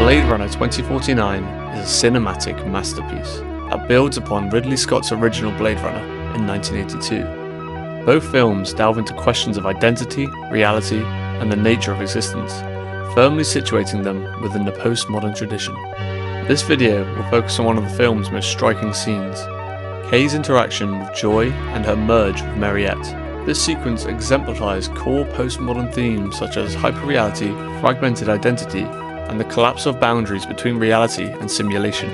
Blade Runner 2049 is a cinematic masterpiece that builds upon Ridley Scott's original Blade Runner in 1982. Both films delve into questions of identity, reality, and the nature of existence, firmly situating them within the postmodern tradition. This video will focus on one of the film's most striking scenes, Kay's interaction with Joi and her merge with Mariette. This sequence exemplifies core postmodern themes such as hyperreality, fragmented identity, and the collapse of boundaries between reality and simulation.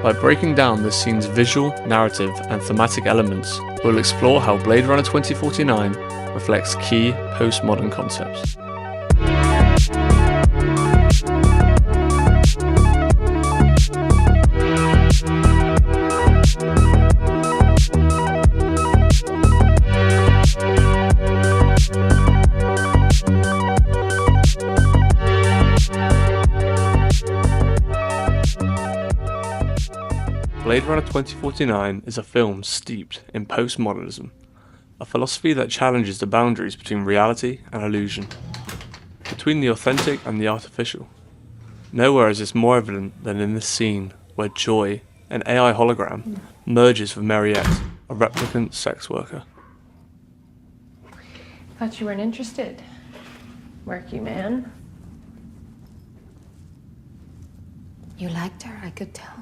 By breaking down this scene's visual, narrative, and thematic elements, we'll explore how Blade Runner 2049 reflects key postmodern concepts. Blade Runner 2049 is a film steeped in postmodernism, a philosophy that challenges the boundaries between reality and illusion, between the authentic and the artificial. Nowhere is this more evident than in this scene where Joi, an AI hologram, merges with Mariette, a replicant sex worker. Thought you weren't interested, murky man. You liked her, I could tell.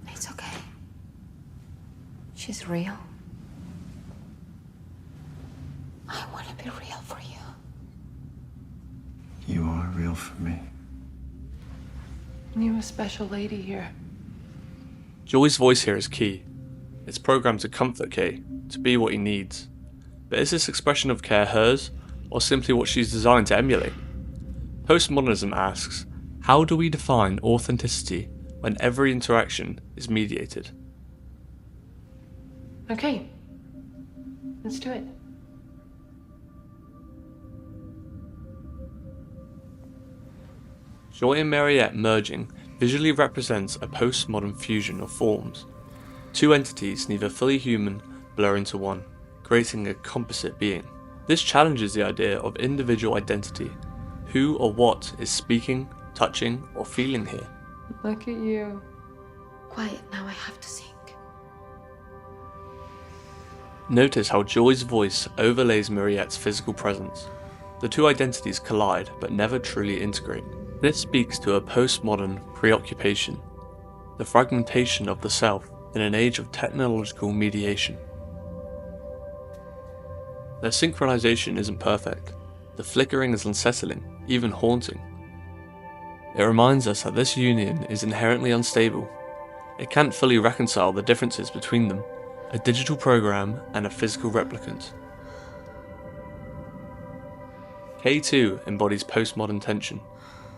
It's okay. She's real. I want to be real for you. You are real for me. You a special lady here. Joi's voice here is key. It's programmed to comfort Kay, to be what he needs. But is this expression of care hers, or simply what she's designed to emulate? Postmodernism asks, how do we define authenticity when every interaction is mediated? Okay, let's do it. Joi and Mariette merging visually represents a postmodern fusion of forms. Two entities, neither fully human, blur into one, creating a composite being. This challenges the idea of individual identity. Who or what is speaking, touching, or feeling here? Look at you. Quiet, now I have to sing. Notice how Joi's voice overlays Mariette's physical presence. The two identities collide but never truly integrate. This speaks to a postmodern preoccupation, the fragmentation of the self in an age of technological mediation. Their synchronization isn't perfect. The flickering is unsettling, even haunting. It reminds us that this union is inherently unstable. It can't fully reconcile the differences between them, a digital program and a physical replicant. K2 embodies postmodern tension.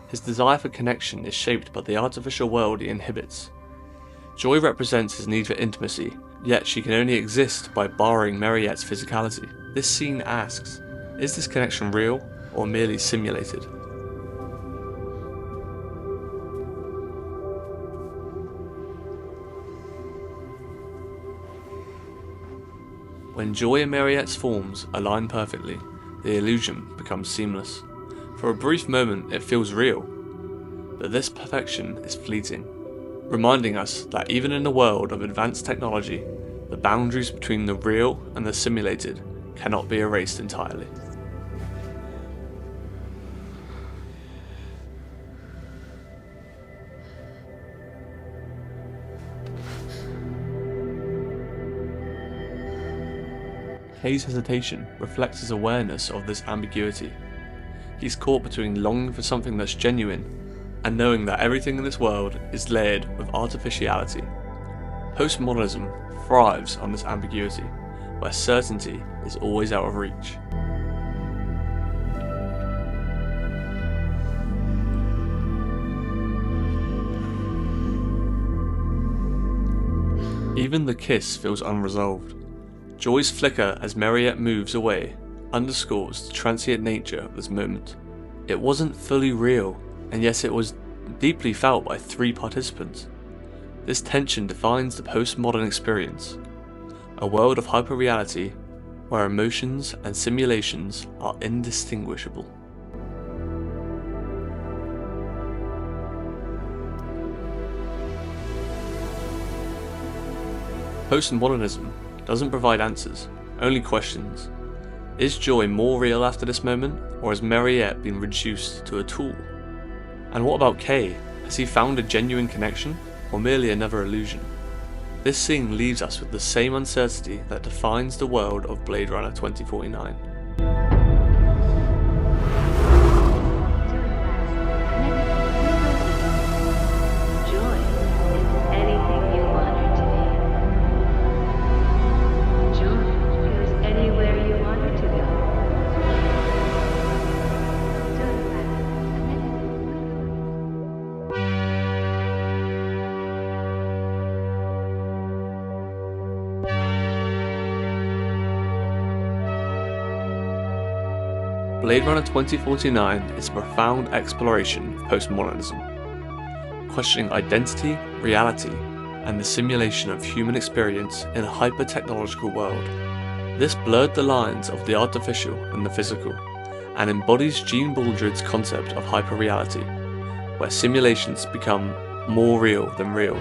His desire for connection is shaped by the artificial world he inhabits. Joi represents his need for intimacy, yet she can only exist by borrowing Mariette's physicality. This scene asks, is this connection real or merely simulated? When Joi and Mariette's forms align perfectly, the illusion becomes seamless. For a brief moment it feels real, but this perfection is fleeting, reminding us that even in a world of advanced technology, the boundaries between the real and the simulated cannot be erased entirely. Kay's hesitation reflects his awareness of this ambiguity. He's caught between longing for something that's genuine and knowing that everything in this world is layered with artificiality. Postmodernism thrives on this ambiguity, where certainty is always out of reach. Even the kiss feels unresolved. Joi's flicker as Mariette moves away underscores the transient nature of this moment. It wasn't fully real, and yet it was deeply felt by three participants. This tension defines the postmodern experience, a world of hyperreality where emotions and simulations are indistinguishable. Postmodernism doesn't provide answers, only questions. Is Joi more real after this moment, or has Mariette been reduced to a tool? And what about Kay? Has he found a genuine connection, or merely another illusion? This scene leaves us with the same uncertainty that defines the world of Blade Runner 2049. Blade Runner 2049 is a profound exploration of postmodernism, questioning identity, reality, and the simulation of human experience in a hyper-technological world. This blurred the lines of the artificial and the physical, and embodies Gene Baldrid's concept of hyper-reality, where simulations become more real than real.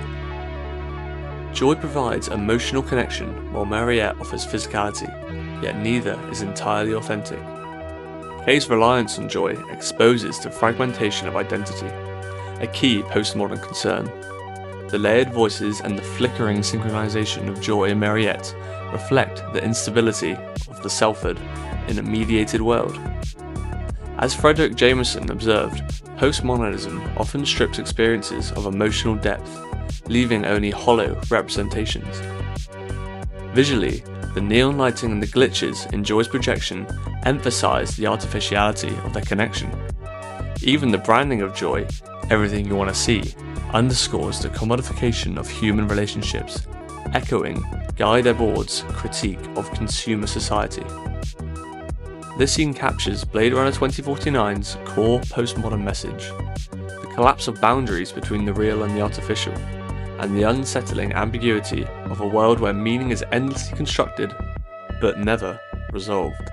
Joi provides emotional connection while Mariette offers physicality, yet neither is entirely authentic. Kay's reliance on Joi exposes the fragmentation of identity, a key postmodern concern. The layered voices and the flickering synchronization of Joi and Mariette reflect the instability of the selfhood in a mediated world. As Frederick Jameson observed, postmodernism often strips experiences of emotional depth, leaving only hollow representations. Visually, the neon lighting and the glitches in Joi's projection emphasize the artificiality of their connection. Even the branding of Joi, everything you want to see, underscores the commodification of human relationships, echoing Guy Debord's critique of consumer society. This scene captures Blade Runner 2049's core postmodern message, the collapse of boundaries between the real and the artificial, and the unsettling ambiguity of a world where meaning is endlessly constructed, but never resolved.